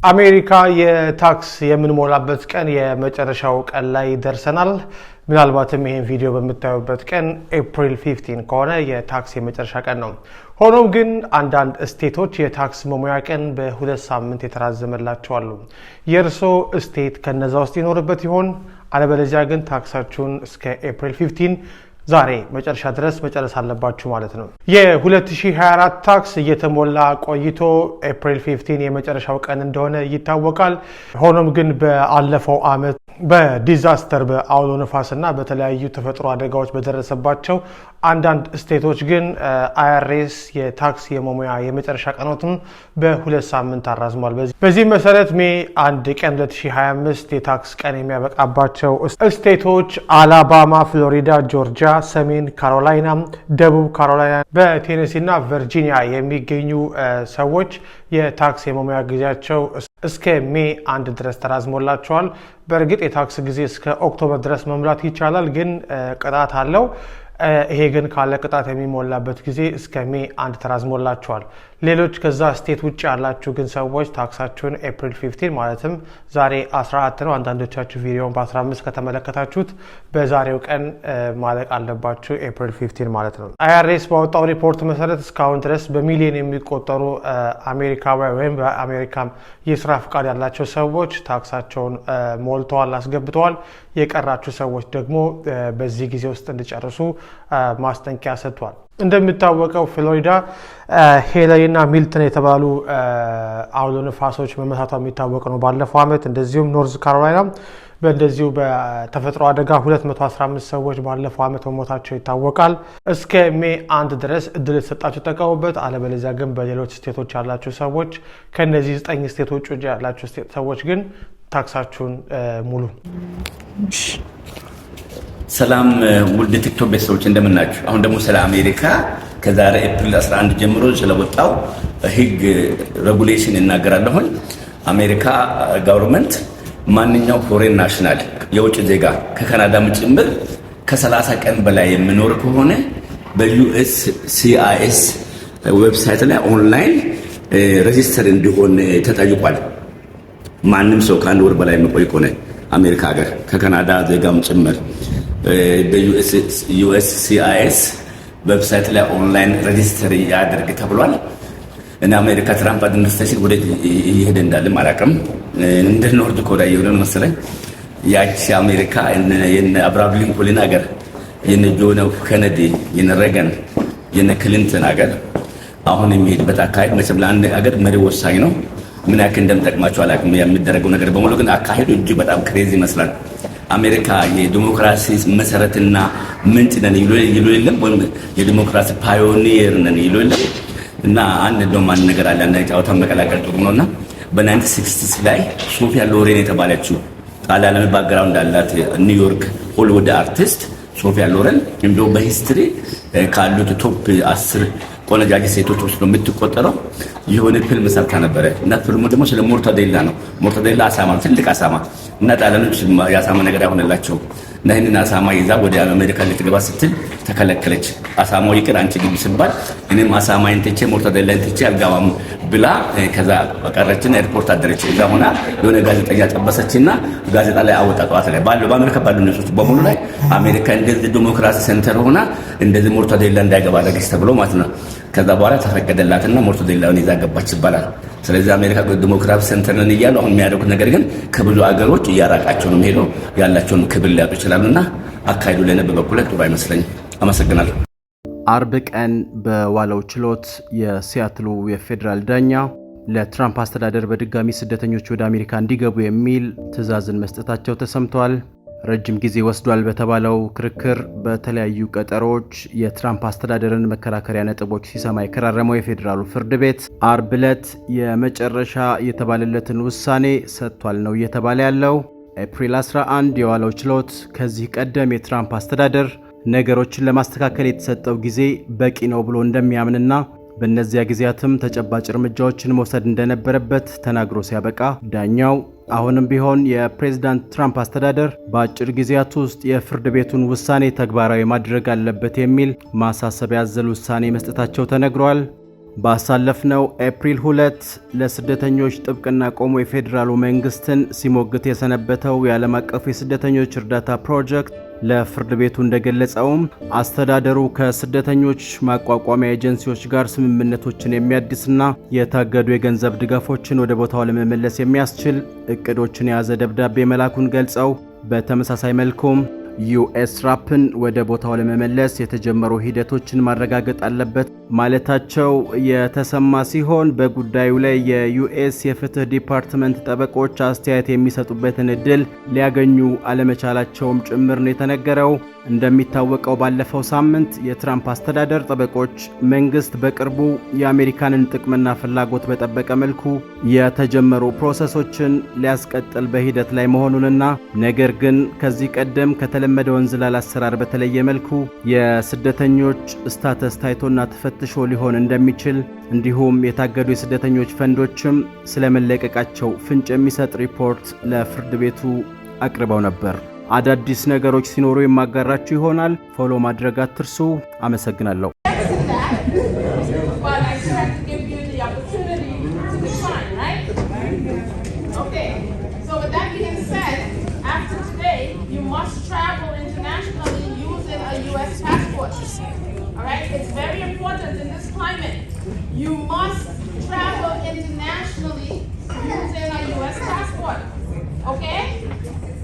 አሜሪካ የታክስ የምንሞላበት ቀን የመጨረሻው ቀን ላይ ደርሰናል። ምናልባትም ይሄን ቪዲዮ በምታዩበት ቀን ኤፕሪል 15 ከሆነ የታክስ የመጨረሻ ቀን ነው። ሆኖም ግን አንዳንድ ስቴቶች የታክስ መሙያ ቀን በሁለት ሳምንት የተራዘመላቸው አሉ። የእርሶ ስቴት ከነዛ ውስጥ ይኖርበት ይሆን? አለበለዚያ ግን ታክሳችሁን እስከ ኤፕሪል 15 ዛሬ መጨረሻ ድረስ መጨረስ አለባችሁ ማለት ነው። የ2024 ታክስ እየተሞላ ቆይቶ ኤፕሪል 15 የመጨረሻው ቀን እንደሆነ ይታወቃል። ሆኖም ግን በአለፈው ዓመት በዲዛስተር በአውሎ ነፋስና በተለያዩ ተፈጥሮ አደጋዎች በደረሰባቸው አንዳንድ ስቴቶች ግን አይአርኤስ የታክስ የመሙያ የመጨረሻ ቀኖትን በሁለት ሳምንት አራዝሟል። በዚህ መሰረት ሜይ 1 ቀን 2025 የታክስ ቀን የሚያበቃባቸው ስቴቶች አላባማ፣ ፍሎሪዳ፣ ጆርጂያ፣ ሰሜን ካሮላይና፣ ደቡብ ካሮላይና፣ በቴኔሲና ቨርጂኒያ የሚገኙ ሰዎች የታክስ የመሙያ ጊዜያቸው እስከ ሜይ 1 ድረስ ተራዝሞላቸዋል። በእርግጥ የታክስ ጊዜ እስከ ኦክቶበር ድረስ መሙላት ይቻላል፣ ግን ቅጣት አለው። ይሄ ግን ካለ ቅጣት የሚሞላበት ጊዜ እስከ ሜይ 1 ተራዝሞላቸዋል። ሌሎች ከዛ ስቴት ውጭ ያላችሁ ግን ሰዎች ታክሳችሁን ኤፕሪል 15 ማለትም ዛሬ 14 ነው። አንዳንዶቻችሁ ቪዲዮን በ15 ከተመለከታችሁት በዛሬው ቀን ማለቅ አለባችሁ፣ ኤፕሪል 15 ማለት ነው። አይአርኤስ ባወጣው ሪፖርት መሰረት እስካሁን ድረስ በሚሊዮን የሚቆጠሩ አሜሪካውያን ወይም በአሜሪካ የስራ ፍቃድ ያላቸው ሰዎች ታክሳቸውን ሞልተዋል፣ አስገብተዋል። የቀራችሁ ሰዎች ደግሞ በዚህ ጊዜ ውስጥ እንዲጨርሱ ማስጠንቀቂያ ሰጥቷል። እንደሚታወቀው ፍሎሪዳ ሄለሪ እና ሚልተን የተባሉ አውሎ ነፋሶች መመታቷ የሚታወቅ ነው ባለፈው ዓመት። እንደዚሁም ኖርዝ ካሮላይና በእንደዚሁ በተፈጥሮ አደጋ 215 ሰዎች ባለፈው ዓመት መሞታቸው ይታወቃል። እስከ ሜይ 1 ድረስ እድል የተሰጣችሁ ተጠቀሙበት። አለበለዚያ ግን በሌሎች ስቴቶች ያላችሁ ሰዎች ከነዚህ 9 ስቴቶች ውጭ ያላችሁ ሰዎች ግን ታክሳችሁን ሙሉ። ሰላም ውድ ቲክቶክ ቤተሰቦች እንደምናችሁ። አሁን ደግሞ ስለ አሜሪካ ከዛሬ ኤፕሪል 11 ጀምሮ ስለወጣው ህግ ሬጉሌሽን እናገራለሁ። አሜሪካ ጋቨርንመንት ማንኛው ፎሬን ናሽናል የውጭ ዜጋ ከካናዳም ጭምር ከ30 ቀን በላይ የሚኖር ከሆነ በዩኤስሲአይኤስ ዌብሳይት ላይ ኦንላይን ሬጂስተር እንዲሆን ተጠይቋል። ማንም ሰው ከአንድ ወር በላይ የሚቆይ ከሆነ አሜሪካ ሀገር ከካናዳ ዜጋም ጭምር በዩኤስሲአይኤስ ዌብሳይት ላይ ኦንላይን ሬጂስተር ያደርግ ተብሏል። እና አሜሪካ ትራምፕ አድሚኒስትሬሽን ወደ ይሄድ እንዳለም አላውቅም። እንደ ኖርዝ ኮሪያ የሆነ መሰለኝ ያቺ አሜሪካ የነ አብርሃም ሊንኮልን ሀገር የነ ጆን ኤፍ ኬኔዲ የነ ሬገን የነ ክሊንተን ሀገር አሁን የሚሄድበት አካሄድ መቼም ለአንድ ሀገር መሪ ወሳኝ ነው። ምን ያክል እንደምጠቅማቸው አላውቅም። የሚደረገው ነገር በሙሉ ግን አካሄዱ እጅግ በጣም ክሬዚ ይመስላል። አሜሪካ የዲሞክራሲ መሰረትና ምንጭ ነን ይሉ የለም ወይም የዲሞክራሲ ፓዮኒየር ነን ይሉ የለም። እና አንድ ደም ማን ነገር አለ እና ጫውታ መቀላቀል ጥሩ ነውና በ1960 ላይ ሶፊያ ሎሬን የተባለችው ጣሊያናዊ ባክግራውንድ አላት ኒውዮርክ ሆሊውድ አርቲስት ሶፊያ ሎሬን እንደው በሂስትሪ ካሉት ቶፕ 10 ቆነጃጅ ሴቶች ውስጥ ነው የምትቆጠረው። የሆነ ፊልም ሰርታ ነበረ እና ፊልሙ ደግሞ ስለ ሞርታዴላ ነው። ሞርታዴላ አሳማ፣ ትልቅ አሳማ እና ጣሊያኖች የአሳማ ነገር አይሆንላቸው እና ይህንን አሳማ ይዛ ወደ አሜሪካ ልትገባ ስትል ተከለከለች። አሳማው ይቅር አንቺ ግቢ ሲባል እኔም አሳማዬን ትቼ ሞርታዴላን ትቼ አልገባም ብላ ከዛ ቀረችና ኤርፖርት አደረች። እዛ ሆና የሆነ ጋዜጠኛ ጠበሰችና ጋዜጣ ላይ አወጣጧት ላይ በአሜሪካ ባሉ ነጮች በሙሉ ላይ አሜሪካ እንደዚህ ዲሞክራሲ ሴንተር ሆና እንደዚህ ሞርታዴላ እንዳይገባ አደረገች ተብሎ ማለት ነው። ከዛ በኋላ ተፈቀደላትና ሞርታዴላውን ይዛ ገባች ይባላል። ስለዚህ አሜሪካ ዲሞክራሲ ሴንተር ነን እያሉ አሁን የሚያደርጉት ነገር ግን ከብዙ አገሮች እያራቃቸው ነው የሚሄደው። ያላቸውን ክብር ሊያጡ ይችላሉና አካሄዱ ለኔ በበኩሌ ጥሩ አይመስለኝም። አመሰግናለሁ። አርብ ቀን በዋለው ችሎት የሲያትሉ የፌዴራል ዳኛ ለትራምፕ አስተዳደር በድጋሚ ስደተኞች ወደ አሜሪካ እንዲገቡ የሚል ትዕዛዝን መስጠታቸው ተሰምቷል። ረጅም ጊዜ ወስዷል በተባለው ክርክር በተለያዩ ቀጠሮች የትራምፕ አስተዳደርን መከራከሪያ ነጥቦች ሲሰማ የከራረመው የፌዴራሉ ፍርድ ቤት አርብ ዕለት የመጨረሻ የተባለለትን ውሳኔ ሰጥቷል ነው እየተባለ ያለው። ኤፕሪል 11 የዋለው ችሎት ከዚህ ቀደም የትራምፕ አስተዳደር ነገሮችን ለማስተካከል የተሰጠው ጊዜ በቂ ነው ብሎ እንደሚያምንና በእነዚያ ጊዜያትም ተጨባጭ እርምጃዎችን መውሰድ እንደነበረበት ተናግሮ ሲያበቃ ዳኛው አሁንም ቢሆን የፕሬዝዳንት ትራምፕ አስተዳደር በአጭር ጊዜያት ውስጥ የፍርድ ቤቱን ውሳኔ ተግባራዊ ማድረግ አለበት የሚል ማሳሰቢያ ያዘለ ውሳኔ መስጠታቸው ተነግሯል። ባሳለፍነው ኤፕሪል 2 ለስደተኞች ጥብቅና ቆሞ የፌዴራሉ መንግስትን ሲሞግት የሰነበተው የዓለም አቀፉ የስደተኞች እርዳታ ፕሮጀክት ለፍርድ ቤቱ እንደገለጸውም አስተዳደሩ ከስደተኞች ማቋቋሚያ ኤጀንሲዎች ጋር ስምምነቶችን የሚያድስና የታገዱ የገንዘብ ድጋፎችን ወደ ቦታው ለመመለስ የሚያስችል እቅዶችን የያዘ ደብዳቤ መላኩን ገልጸው በተመሳሳይ መልኩም ዩኤስ ራፕን ወደ ቦታው ለመመለስ የተጀመሩ ሂደቶችን ማረጋገጥ አለበት ማለታቸው የተሰማ ሲሆን በጉዳዩ ላይ የዩኤስ የፍትህ ዲፓርትመንት ጠበቆች አስተያየት የሚሰጡበትን እድል ሊያገኙ አለመቻላቸውም ጭምር ነው የተነገረው። እንደሚታወቀው ባለፈው ሳምንት የትራምፕ አስተዳደር ጠበቆች መንግስት በቅርቡ የአሜሪካንን ጥቅምና ፍላጎት በጠበቀ መልኩ የተጀመሩ ፕሮሰሶችን ሊያስቀጥል በሂደት ላይ መሆኑንና ነገር ግን ከዚህ ቀደም ከተለመደው እንዝላል አሰራር በተለየ መልኩ የስደተኞች ስታተስ ታይቶና ተፈትሾ ሊሆን እንደሚችል እንዲሁም የታገዱ የስደተኞች ፈንዶችም ስለመለቀቃቸው ፍንጭ የሚሰጥ ሪፖርት ለፍርድ ቤቱ አቅርበው ነበር። አዳዲስ ነገሮች ሲኖሩ የማጋራችሁ ይሆናል። ፎሎ ማድረግ አትርሱ። አመሰግናለሁ።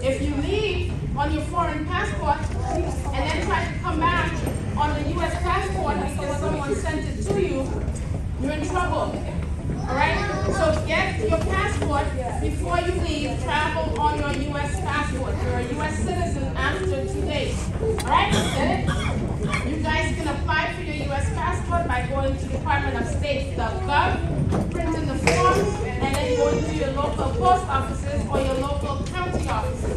If you leave on your foreign passport and then try to come back on the U.S. passport because someone sent it to you, you're in trouble. All right? So get your passport before you leave. Travel on your U.S. passport. You're a U.S. citizen after 2 days. All right? Get it? You guys can apply for your U.S. passport by going to departmentofstate.gov, printing the form, and then going to your local post offices or your local county offices.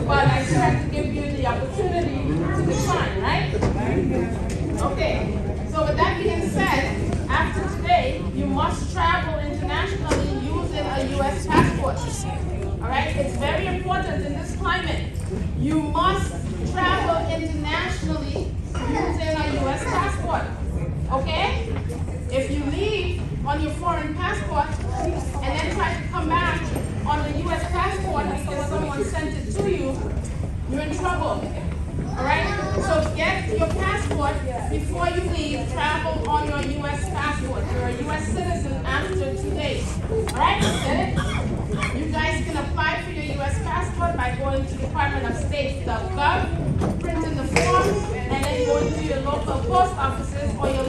But I tried to give you the opportunity to decline, right? Okay. So with that being said, after today, you must travel internationally using a U.S. passport. All right? It's very important in this climate. You must travel internationally using a U.S. passport. Okay? If you leave on your foreign passport and then try to come back on the U.S. passport because someone sent it to you, you're in trouble. All right? So get your passport before you leave. Travel on your U.S. passport. You're a U.S. citizen after 2 days. All right? Get it? You guys can apply for your U.S. passport by going to departmentofstate.gov, printing the form, and then going to your local post offices or your